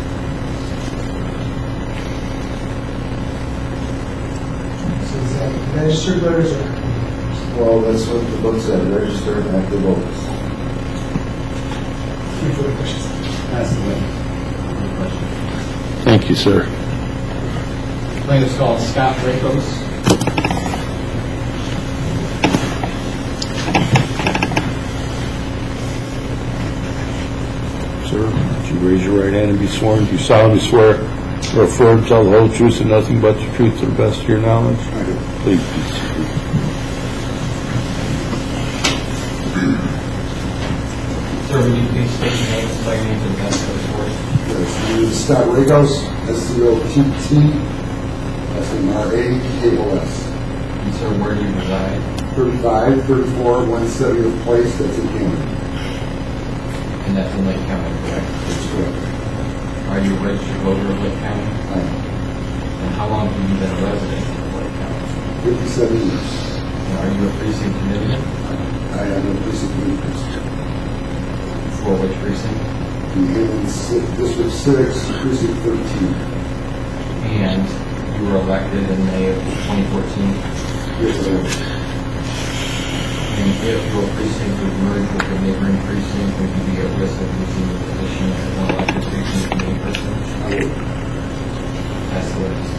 So is that registered voters or active voters? Well, that's what the book said, registered active voters. Any further questions? As the witness. Any questions? Thank you, sir. Plaintiff's called Scott Rakos. Sir, would you raise your right hand and be sworn? Do you solemnly swear or affirm to tell the whole truth and nothing but the truth to the best of your knowledge? I do. Please be seated. Sir, would you please state your name and spell your name for the benefit of the court? Yes, Scott Ragos, S-C-O-T-T, S-M-R-A-K-O-S. And sir, where do you reside? 35, 34, 170th Place, that's in Canada. And that's in Lake County, correct? That's correct. Are you a registered voter of Lake County? I am. And how long have you been a resident of Lake County? 57 years. And are you a precinct committeeman? I am a precinct committee. For which precinct? In District 6, Precinct 13. And you were elected in May of 2014? Yes, I am. And if your precinct would merge with a neighboring precinct, would you be at risk of losing your position as an elected precinct committee person? I will. That's the list.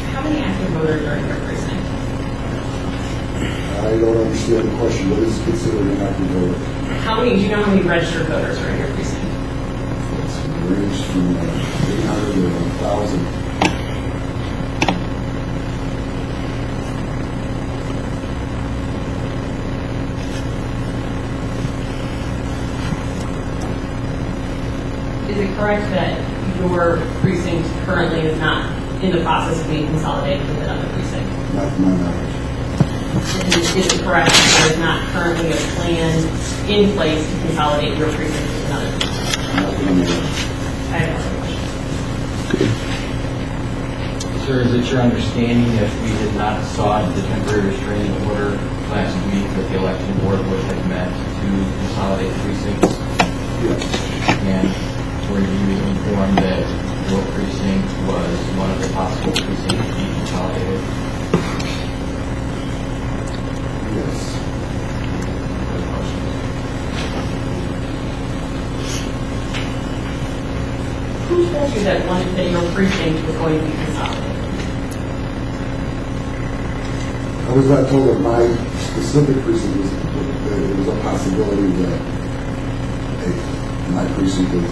How many active voters are in your precinct? I don't understand the question. What is considered an active voter? Do you know how many registered voters are in your precinct? It's ranged from 800 to 1,000. Is it correct that your precinct currently is not in the process of being consolidated with another precinct? Not to my knowledge. Is it correct that there is not currently a plan in place to consolidate your precinct with another precinct? Not to my knowledge. I have no questions. Sir, is it your understanding if we did not sought the temporary restraining order last week that the election board would have met to consolidate precincts? Yes. And were you informed that your precinct was one of the possible precincts to be consolidated? Yes. Who told you that your precinct was going to be consolidated? I was not told that my specific precinct was, that there was a possibility that my precinct was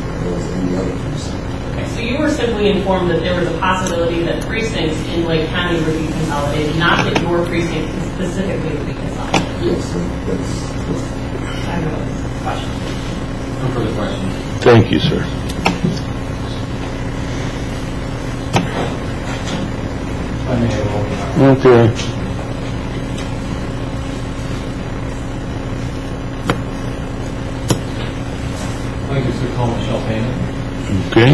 any other precinct. Okay, so you were simply informed that there was a possibility that precincts in Lake County would be consolidated, not that your precinct specifically would be consolidated. Yes, that's I have no questions. No further questions. Thank you, sir. I may have a moment. Okay. Thank you, Sir. Call Michelle Payne. Okay.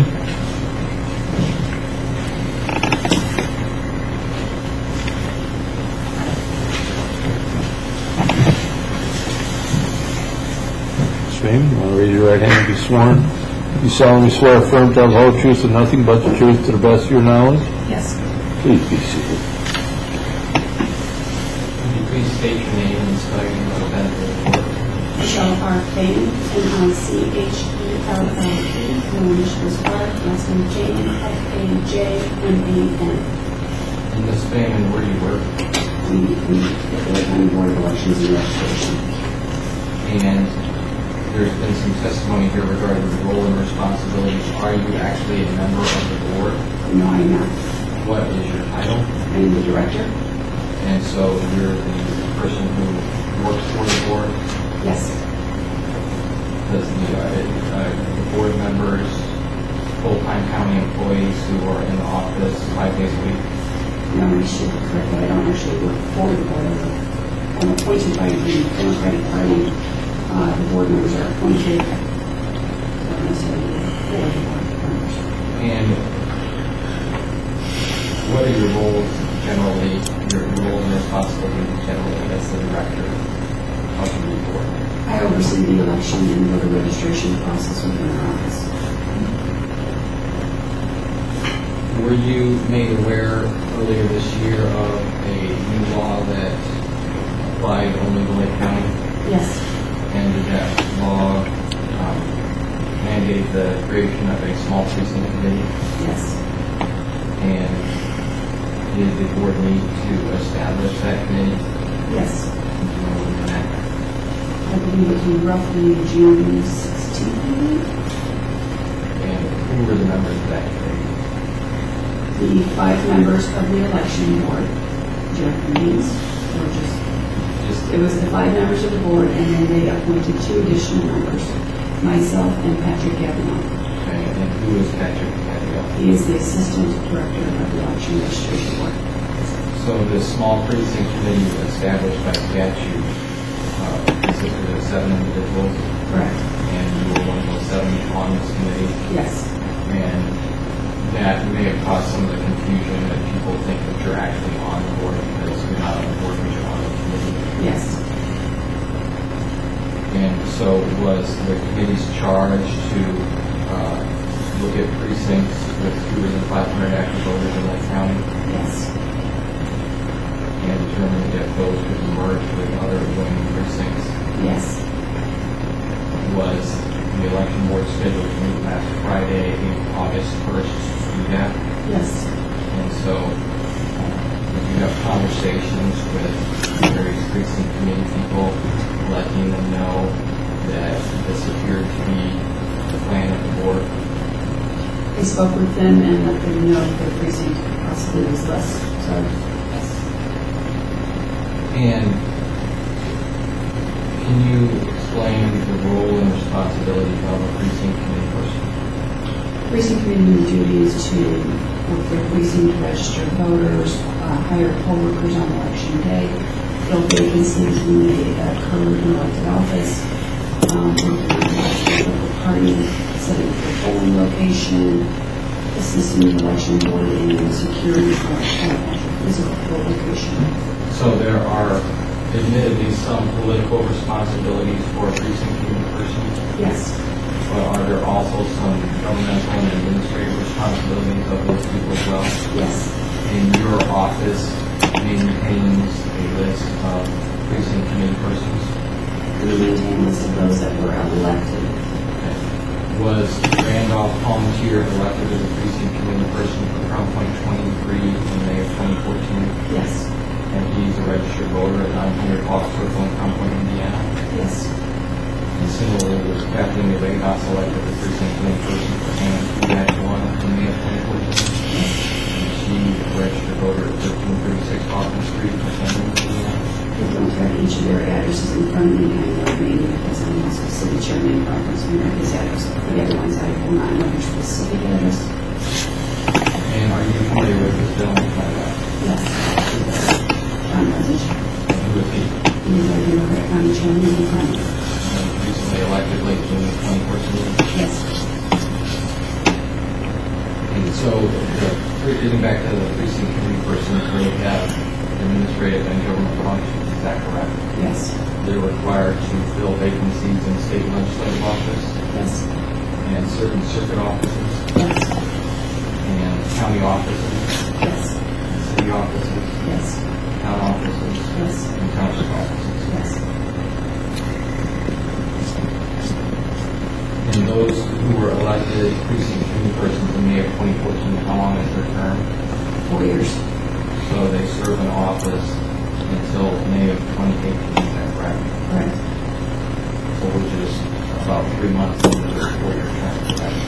Same. Want to raise your right hand and be sworn? You solemnly swear or affirm to tell the whole truth and nothing but the truth to the best of your knowledge? Yes. Please be seated. Would you please state your name and spell your name for the benefit of the board? Michelle R. Payne, M-I-C-H-E-L-L-E, no initials R, last name Jane, F-A-J-M-A-N. And Ms. Payne, where do you work? We the Lake County Board of Elections and Registration. And there's been some testimony here regarding the role and responsibilities. Are you actually a member of the board? No, I'm not. What is your title? I'm the director. And so you're the person who works for the board? Yes. Does the board members, full-time county employees who are in the office 5 days a week? No, I should correct that. I don't actually work for the board. I'm appointed by the Democratic Party. The board members are appointed. Not necessarily for the board members. And what are your roles generally, your roles and responsibilities generally as the director of the board? I oversee the election and voter registration process within our office. Were you made aware earlier this year of a new law that applied only to Lake County? Yes. And did that law mandate the creation of a small precinct committee? Yes. And did the board need to establish that committee? Yes. Do you know when that? I believe it was roughly June 16th. And who were the members of that committee? The 5 members of the election board, Jeff Means, or just, it was the 5 members of the board, and then they appointed 2 additional members, myself and Patrick Cavanaugh. Okay, and who is Patrick Cavanaugh? He is the Assistant Director of the Election Registration Board. So this small precinct committee established by statute consisted of 7 individuals, Correct. and you were one of those 7 on this committee, Yes. and that may have caused some of the confusion that people think that you're actually on the board because you're not on the board, but you're on the committee. Yes. And so was the committee's charge to look at precincts with fewer than 500 active voters in Lake County Yes. and determine if those could be merged with other adjoining precincts? Yes. Was the election board scheduled to meet last Friday, August 1st, to do that? Yes. And so did you have conversations with various precinct committee people, letting them know that this appeared to be the plan of the board? I spoke with them and let them know that the precinct possibly was less. So, yes. And can you explain the role and responsibility of a precinct committee person? Precinct committee duty is to work their precinct, register voters, hire poll workers on election day, fill vacancies when they occur in elected office, working with the local party, setting up the polling location, assisting the election board in securing physical poll location. So there are admittedly some political responsibilities for a precinct committee person, Yes. but are there also some governmental and administrative responsibilities of those people as well? Yes. And your office maintains a list of precinct committee persons? We maintain a list of those that were elected. Was Randolph Palmetier elected as a precinct committee person for Crown Point 23 in May of 2014? Yes. And he's a registered voter at 900 Fox Circle in Crown Point, Indiana? Yes. And similarly, was Kathleen LakeCo elected as a precinct committee person for AM 2-1 in May of 2014? And she a registered voter at 1336 Hoffman Street in San Indiana? I don't have each of their addresses in front of me. I know maybe because I'm also city chairman in conference and know his address. But the other ones I will not know their specific address. And are you familiar with this gentleman by that? Yes. John Rosich. Who is he? He is our Democrat County chairman in conference. Recently elected late June of 2014? Yes. And so, getting back to the precinct committee persons, they have administrative and government functions, is that correct? Yes. They're required to fill vacancies in state legislative office Yes. and certain circuit offices Yes. and county offices, Yes. and city offices, Yes. town offices, Yes. and township offices. Yes. And those who were elected precinct committee persons in May of 2014, how long is their term? 4 years. So they serve in office until May of 2018, is that correct? Correct. So which is about 3 months into their 4-year term, correct?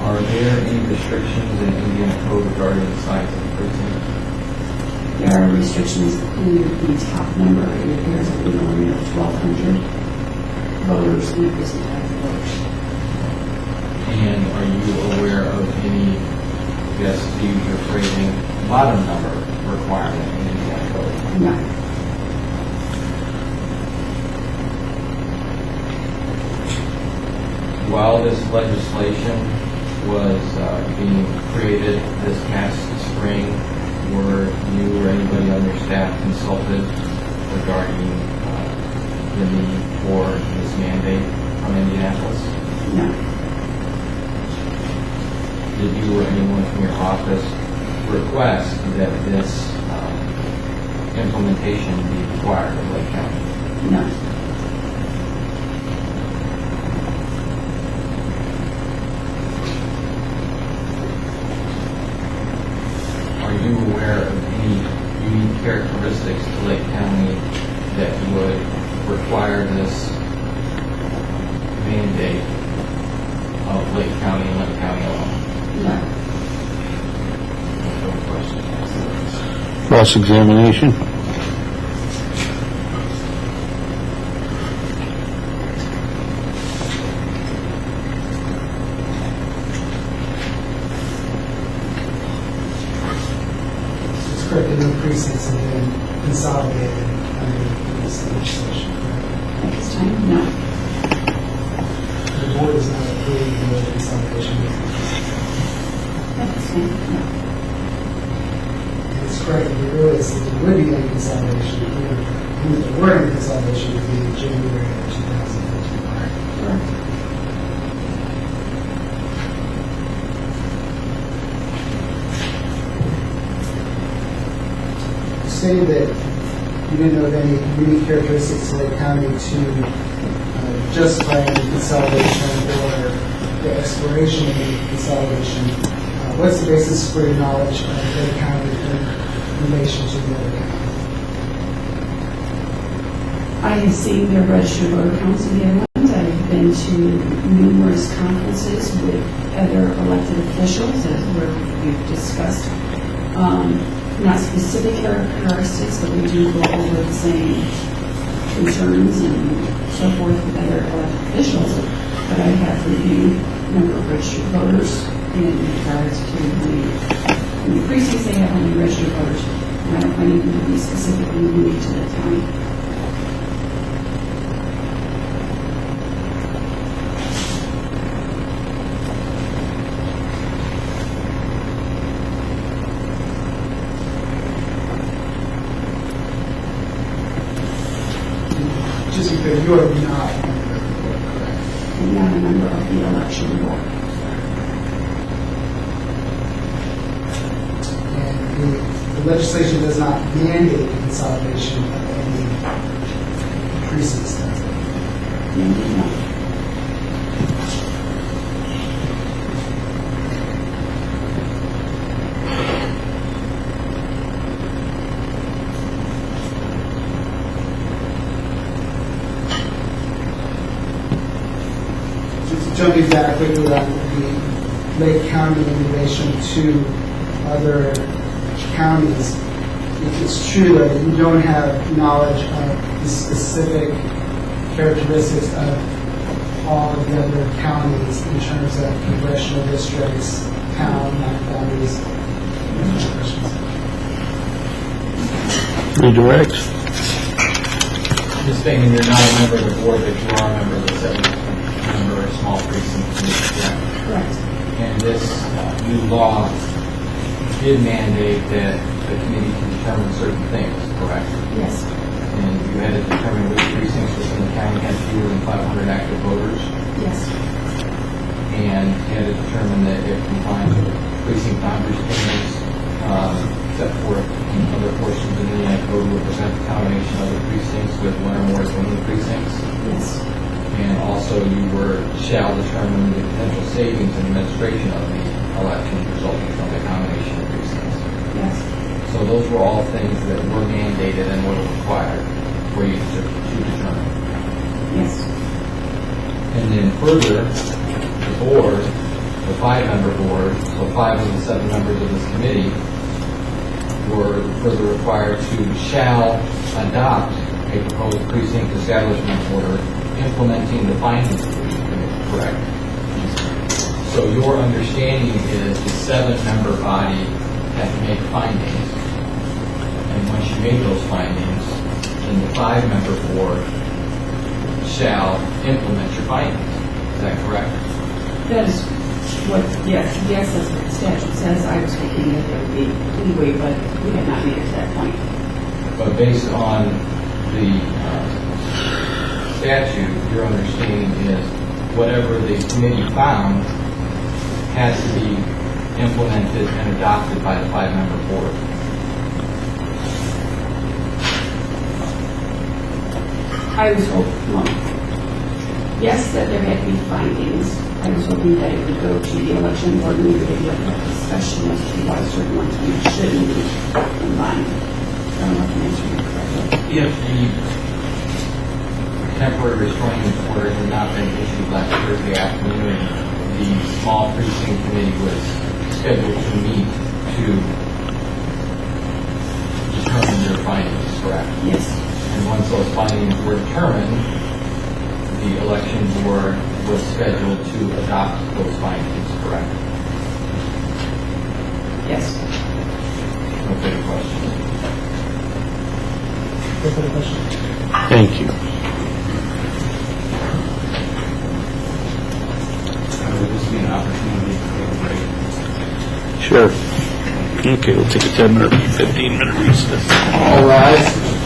Are there any restrictions in Indiana code regarding the size of the precinct? There are restrictions in the top number. It appears that we only have 1,200 voters in the precinct active voters. And are you aware of any, I guess to use your phrasing, bottom number requirement in Indiana code? No. While this legislation was being created this past spring, were you or anybody on your staff consulted regarding the need for this mandate from Indianapolis? No. Did you or anyone from your office request that this implementation be required in Lake County? No. Are you aware of any unique characteristics to Lake County that would require this mandate of Lake County and Lake County alone? No. No questions. Cross-examination? It's correct, the new precincts have been consolidated under this legislation, correct? At this time, no. The board is not approving the consolidation. At this time, no. And it's correct, if you realize that there would be any consolidation, if there were any consolidation, it would be in January of 2015. Correct. You stated that you didn't know of any unique characteristics of Lake County to justify any consolidation or the exploration of any consolidation. What's the basis for your knowledge of Lake County in relation to the other counties? I have seen their registered voter counts in the other ones. I've been to numerous conferences with other elected officials as where we've discussed not specific characteristics, but we do go over the same concerns and so forth with other elected officials. But I have reviewed a number of registered voters in regards to the precincts they have on the registered voters. And I don't find anything to be specifically unique to the county. Just because you are not a member of the board, correct? I'm not a member of the election board. And the legislation does not mandate the consolidation of any precincts, does it? No. Just jumping back quickly on the Lake County in relation to other counties, if it's true that you don't have knowledge of the specific characteristics of all of the other counties in terms of congressional districts, town, non-counties, any questions? Redirect? Just stating you're not a member of the board, but you are a member of the 7-member small precinct committee, correct? Correct. And this new law did mandate that the committee can determine certain things, correct? Yes. And you had to determine which precincts within the county had fewer than 500 active voters, Yes. and you had to determine that it complies with precinct boundary standards set forth in other portions of the Indiana Code to represent the combination of the precincts with one or more zoning precincts. Yes. And also you shall determine the potential savings and administration of the election resulting from the combination of precincts. Yes. So those were all things that were mandated and were required for you to determine. Yes. And then further, the board, the 5-member board, so 5 of the 7 members of this committee were further required to shall adopt a proposed precinct establishment order implementing the findings of the committee, correct? So your understanding is the 7-member body had to make findings. And once you made those findings, then the 5-member board shall implement your findings. Is that correct? That is what, yes, that's what the statute says. I was thinking that there would be leeway, but we had not made it to that point. But based on the statute, your understanding is whatever the committee found has to be implemented and adopted by the 5-member board. I was hoping, well, yes, that there had to be findings. I was hoping that it would go to the election board and we would have a discussion as to why certain ones we shouldn't be combined. I don't know if I'm answering it correctly. If the temporary restraining order had not been issued last Thursday afternoon, the small precinct committee was scheduled to meet to were determined, the election board was scheduled to adopt those findings, correct? Yes. No further questions. No further questions? Thank you. Will this be an opportunity to take a break? Sure. Okay, we'll take a 10-minute, 15-minute recess. All rise.